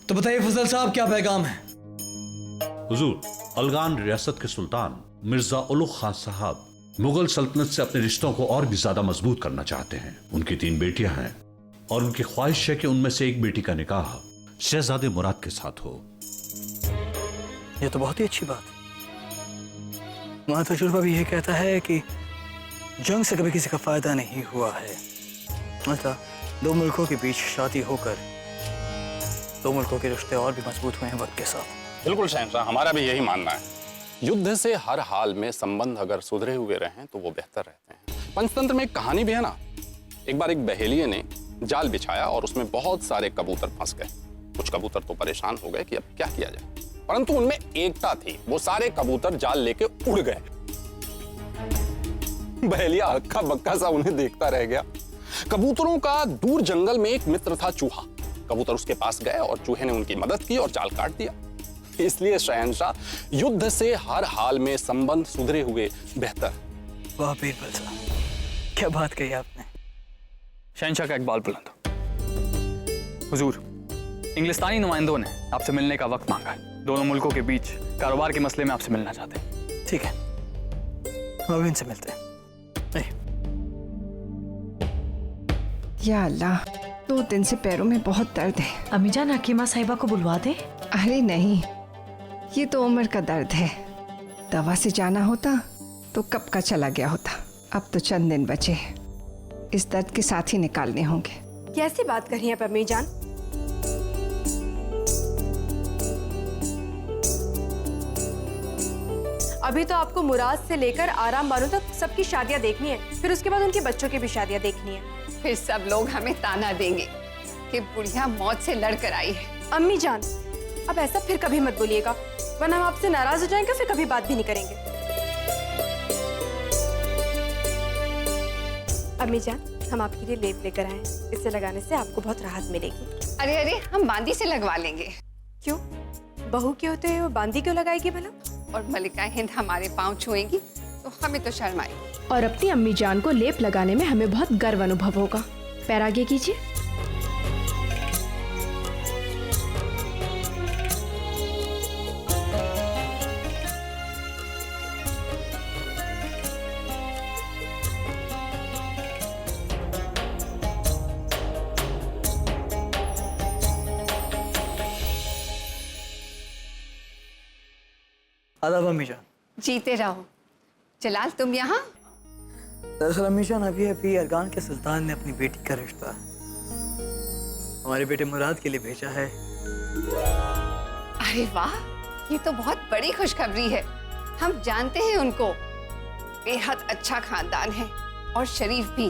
तो बताइए फजल साहब, क्या पैगाम है? हुजूर, अल्गान रियासत के सुल्तान मिर्जा उलुग खान साहब मुगल सल्तनत से अपने रिश्तों को और भी ज्यादा मजबूत करना चाहते हैं। उनकी 3 बेटियां हैं और उनकी ख्वाहिश है कि उनमें से एक बेटी का निकाह शहजादे मुराद के साथ हो। ये तो बहुत ही अच्छी बात। वहां तजुर्बा भी ये कहता है कि जंग से कभी किसी का फायदा नहीं हुआ है। मतलब 2 मुल्कों के बीच शादी होकर 2 मुल्कों के रिश्ते और भी मजबूत हुए हैं वक्त के साथ। बिल्कुल शहंशाह, हमारा भी यही मानना है। युद्ध से हर हाल में संबंध अगर सुधरे हुए रहें तो वो बेहतर रहते हैं। पंचतंत्र में एक कहानी भी है ना, एक बार एक बहेलिये ने जाल बिछाया और उसमें बहुत सारे कबूतर फंस गए। कुछ कबूतर तो परेशान हो गए कि अब क्या किया जाए, परंतु उनमें एकता थी, वो सारे कबूतर जाल लेके उड़ गए। बहेलिया हक्का बक्का सा उन्हें देखता रह गया। कबूतरों का दूर जंगल में एक मित्र था चूहा। कबूतर उसके पास गए और चूहे ने उनकी मदद की और जाल काट दिया। इसलिए शहंशाह, युद्ध से हर हाल में संबंध सुधरे हुए बेहतर। वाह बीरबल साहब, क्या बात कही आपने। शहंशाह का इकबाल बुलंद। हुजूर, इंग्लिस्तानी नुमाइंदों ने आपसे मिलने का वक्त मांगा है। दोनों मुल्कों के बीच कारोबार के मसले में आपसे मिलना चाहते हैं। ठीक है, हम अभी इनसे मिलते हैं। या अल्लाह, 2 दिन से पैरों में बहुत दर्द है। अमीजान, हकीमा साहिबा को बुलवा दे। अरे नहीं, ये तो उम्र का दर्द है। दवा से जाना होता तो कब का चला गया होता। अब तो चंद दिन बचे हैं, इस दर्द के साथ ही निकालने होंगे। कैसी बात कर रही हैं अम्मी जान? अभी तो आपको मुराद से लेकर आराम बानो तक सबकी शादियां देखनी है, फिर उसके बाद उनके बच्चों की भी शादियां देखनी है। फिर सब लोग हमें ताना देंगे कि बुढ़िया मौत से लड़कर आई है। अम्मी जान, अब ऐसा फिर कभी मत बोलिएगा, वरना हम आपसे नाराज हो जाएंगे, फिर कभी बात भी नहीं करेंगे। अम्मी जान, हम आपके लिए लेप लेकर आए, इसे लगाने से आपको बहुत राहत मिलेगी। अरे अरे, हम बांदी से लगवा लेंगे। क्यों? बहू के होते हुए वो बांदी क्यों लगाएगी भला? और मलिका हिंद हमारे पाँव छुएंगी तो हमें तो शर्म आएगी। और अपनी अम्मी जान को लेप लगाने में हमें बहुत गर्व अनुभव होगा। पैर आगे कीजिए। आदाब अम्मी जान। जीते रहो। जलाल, तुम यहाँ? दरअसल अम्मी जान, अभी अरगान के सुल्तान ने अपनी बेटी का रिश्ता हमारे बेटे मुराद के लिए भेजा है। अरे वाह, ये तो बहुत बड़ी खुशखबरी है। हम जानते हैं उनको, बेहद अच्छा खानदान है और शरीफ भी।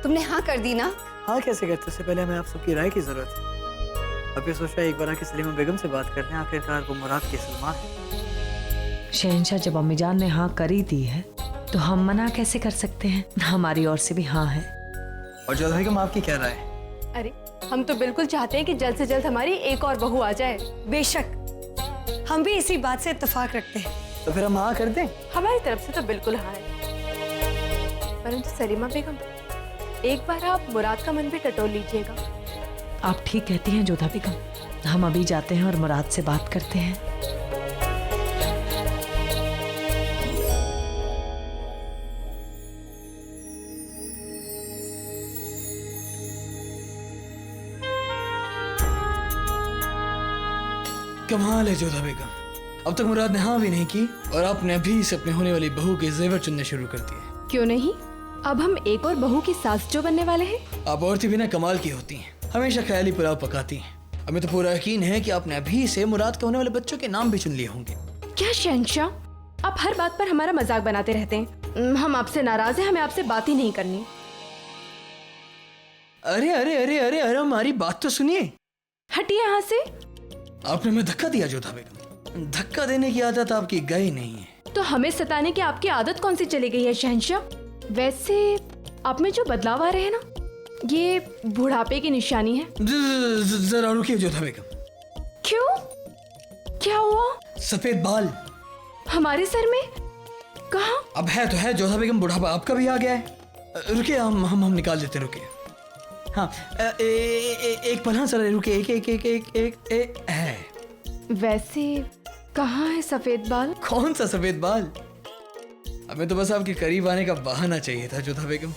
तुमने हाँ कर दी ना? हाँ कैसे करते, उससे पहले हमें आप सबकी राय की जरूरत है। अभी सोचा एक बार आके सलीमा बेगम से बात कर लें, आखिरकार वो मुराद की सलमा है। शहंशाह, जब अम्मीजान ने हाँ करी दी है तो हम मना कैसे कर सकते हैं? हमारी ओर से भी हाँ है। और जल्द बेगम, आपकी क्या राय? अरे, हम तो बिल्कुल चाहते हैं कि जल्द से जल्द हमारी एक और बहू आ जाए। बेशक, हम भी इसी बात से इत्तेफाक रखते हैं। तो फिर हम हाँ कर दें? हमारी तरफ से तो बिल्कुल हाँ है। परंतु सलीमा बेगम, एक बार आप मुराद का मन भी टटोल लीजिएगा। आप ठीक कहती हैं जोधा बेगम, हम अभी जाते हैं और मुराद से बात करते हैं। कमाल है जोधा बेगम, अब तक मुराद ने हाँ भी नहीं की और आपने अभी से अपने होने वाली बहू के जेवर चुनने शुरू कर दिए। क्यों नहीं, अब हम एक और बहू की सास जो बनने वाले हैं। आप औरतें बिना कमाल की होती हैं, हमेशा ख्याली पुलाव पकाती हैं। हमें तो पूरा यकीन है कि आपने अभी से मुराद के होने वाले बच्चों के नाम भी चुन लिए होंगे। क्या शहंशाह, आप हर बात पर हमारा मजाक बनाते रहते हैं। हम आपसे नाराज हैं, हमें आपसे बात ही नहीं करनी। अरे अरे अरे अरे अरे, हमारी बात तो सुनिए। हटिए यहाँ से। आपने हमें धक्का दिया जोधा बेगम, धक्का देने की आदत आपकी गई नहीं है। तो हमें सताने की आपकी आदत कौन सी चली गई है शहंशाह? वैसे आप में जो बदलाव आ रहे हैं ना, ये बुढ़ापे की निशानी है। जरा रुकिए जोधा बेगम। क्यों, क्या हुआ? सफेद बाल हमारे सर में? कहाँ? अब है तो है जोधा बेगम, बुढ़ापा आपका भी आ गया है। रुकिए, हम निकाल देते, रुकिए। हाँ एक पल, हाँ सर रुके, एक है। वैसे कहाँ है सफेद बाल? कौन सा सफेद बाल? हमें तो बस आपके करीब आने का बहाना चाहिए था जोधा बेगम।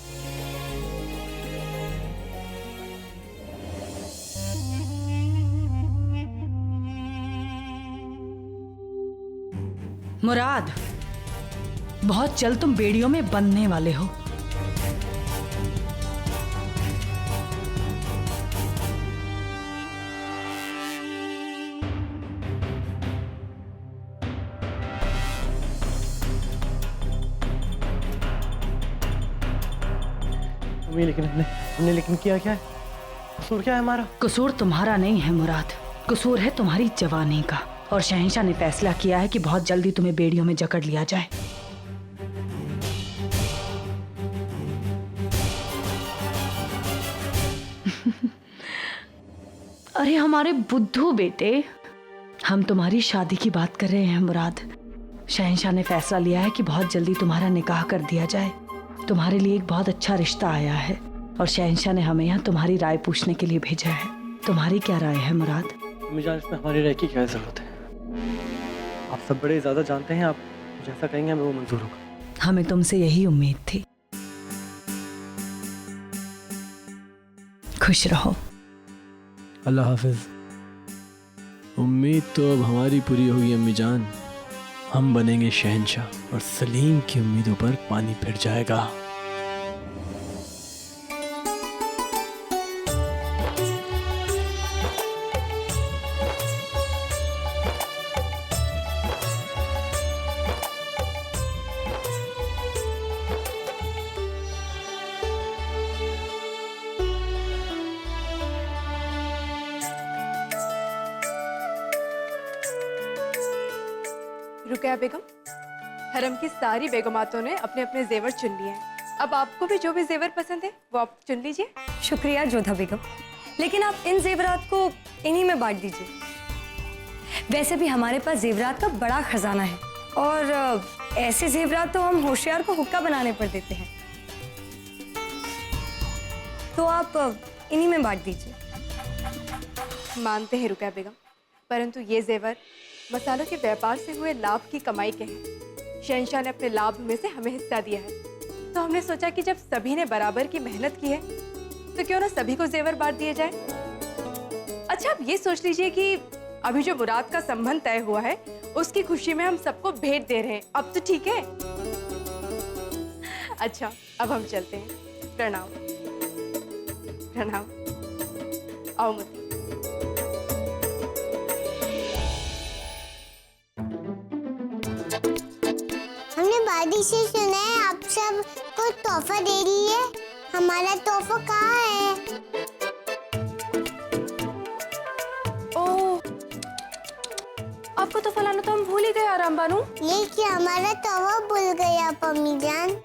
मुराद, बहुत जल्द तुम बेड़ियों में बंधने वाले हो। लेकिन हमने लेकिन किया क्या है? कसूर क्या है हमारा? कसूर तुम्हारा नहीं है मुराद, कसूर है तुम्हारी जवानी का। और शहंशाह ने फैसला किया है कि बहुत जल्दी तुम्हें बेड़ियों में जकड़ लिया जाए। अरे हमारे बुद्धू बेटे, हम तुम्हारी शादी की बात कर रहे हैं मुराद। शहंशाह ने फैसला लिया है कि बहुत जल्दी तुम्हारा निकाह कर दिया जाए। तुम्हारे लिए एक बहुत अच्छा रिश्ता आया है और शहंशाह ने हमें यहाँ तुम्हारी राय पूछने के लिए भेजा है। तुम्हारी क्या राय है मुराद? मुझे इसमें हमारी राय की क्या जरूरत है? आप सब बड़े ज्यादा जानते हैं, आप जैसा कहेंगे मैं वो मंजूर होगा। हमें तुमसे यही उम्मीद थी। खुश रहो। अल्लाह हाफिज। उम्मीद तो अब हमारी पूरी होगी अम्मी जान। हम बनेंगे शहंशाह और सलीम की उम्मीदों पर पानी फिर जाएगा। रुकैया बेगम, हरम की सारी बेगमातों ने अपने अपने जेवर चुन लिए हैं। अब आपको भी जो भी जेवर पसंद है वो आप चुन लीजिए। शुक्रिया जोधा बेगम, लेकिन आप इन जेवरात को इन्हीं में बांट दीजिए। वैसे भी हमारे पास जेवरात का बड़ा खजाना है और ऐसे जेवरात तो हम होशियार को हुक्का बनाने पर देते हैं, तो आप इन्हीं में बांट दीजिए। मानते हैं रुकैया बेगम, परंतु ये जेवर मसालों के व्यापार से हुए लाभ की कमाई के हैं। शहंशाह ने अपने लाभ में से हमें हिस्सा दिया है, तो हमने सोचा कि जब सभी ने बराबर की मेहनत की है तो क्यों ना सभी को जेवर बांट दिए जाए। अच्छा, आप ये सोच लीजिए कि अभी जो मुराद का संबंध तय हुआ है उसकी खुशी में हम सबको भेंट दे रहे हैं। अब तो ठीक है। अच्छा, अब हम चलते हैं। प्रणाम। प्रणाम। आओ मुझे। हमने बादी से सुना है आप सब को तोहफा दे रही है। हमारा तोहफा कहाँ है? ओह, आपको तो फलाना तो हम भूल ही गए आराम बानू। लेकिन हमारा तोहफा भूल गए आप अम्मी जान।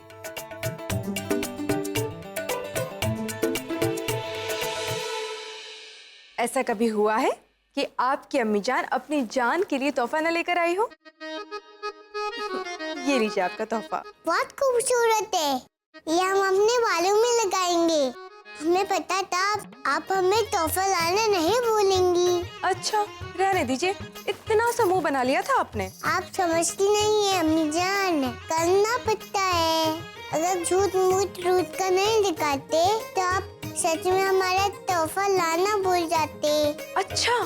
ऐसा कभी हुआ है कि आपकी अम्मी जान अपनी जान के लिए तोहफा न लेकर आई हो? ये लीजिए आपका तोहफा। बहुत खूबसूरत है, ये हम अपने बालों में लगाएंगे। हमें पता था आप हमें तोहफा लाना नहीं भूलेंगी। अच्छा, रहने दीजिए, इतना सा मुंह बना लिया था आपने। आप समझती नहीं है अम्मी जान, करना पड़ता है। अगर झूठ मूठ रूठ का नहीं दिखाते तो आप सच में हमारा तोहफा लाना भूल जाते। अच्छा,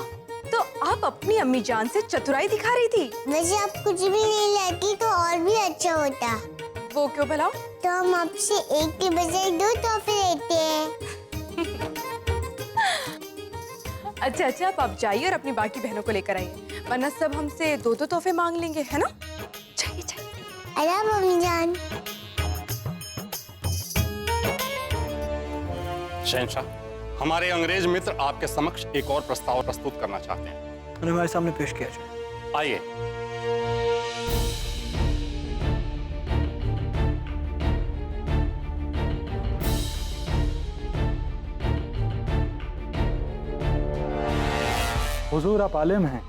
तो आप अपनी अम्मी जान से चतुराई दिखा रही थी। वैसे आप कुछ भी नहीं लाती तो और भी अच्छा होता। वो क्यों भला? तो हम आपसे एक के बजाय 2 तोहफे लेते हैं। अच्छा, आप जाइए और अपनी बाकी बहनों को लेकर आइए, वरना सब हमसे 2-2 तोहफे मांग लेंगे, है ना? चाहिए। अरे मम्मी जान। शहंशाह, हमारे अंग्रेज मित्र आपके समक्ष एक और प्रस्ताव प्रस्तुत करना चाहते हैं। उन्हें हमारे सामने पेश किया जाए। आइए। हुजूर, आप आलिम हैं,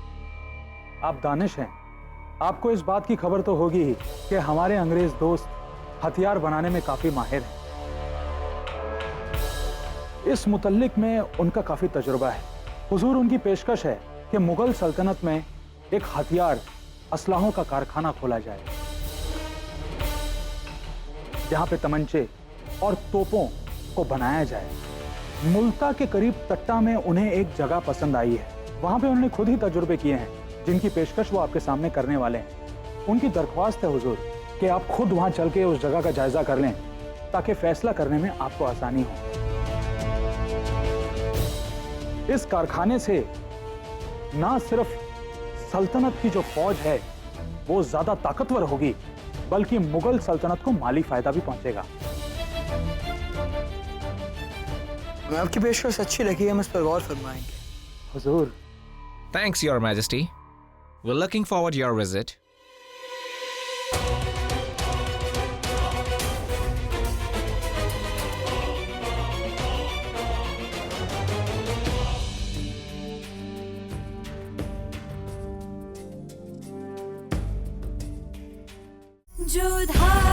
आप दानिश हैं, आपको इस बात की खबर तो होगी ही कि हमारे अंग्रेज दोस्त हथियार बनाने में काफी माहिर हैं। इस मुतल्लिक में उनका काफी तजुर्बा है। हुजूर, उनकी पेशकश है कि मुगल सल्तनत में एक हथियार असलाहों का कारखाना खोला जाए, जहां पे तमंचे और तोपों को बनाया जाए। मुल्ता के करीब तट्टा में उन्हें एक जगह पसंद आई है, वहां पे उन्होंने खुद ही तजुर्बे किए हैं, जिनकी पेशकश वो आपके सामने करने वाले हैं। उनकी दरख्वास्त है हुजूर कि आप खुद वहां चल के उस जगह का जायजा कर लें, ताकि फैसला करने में आपको आसानी हो। इस कारखाने से ना सिर्फ सल्तनत की जो फौज है वो ज्यादा ताकतवर होगी, बल्कि मुगल सल्तनत को माली फायदा भी पहुंचेगा। मैं आपकी पेशकश अच्छी लगी, हम इस पर गौर फरमाएंगे। हुजूर, Thanks, Your Majesty. We're looking forward to your visit. जो धार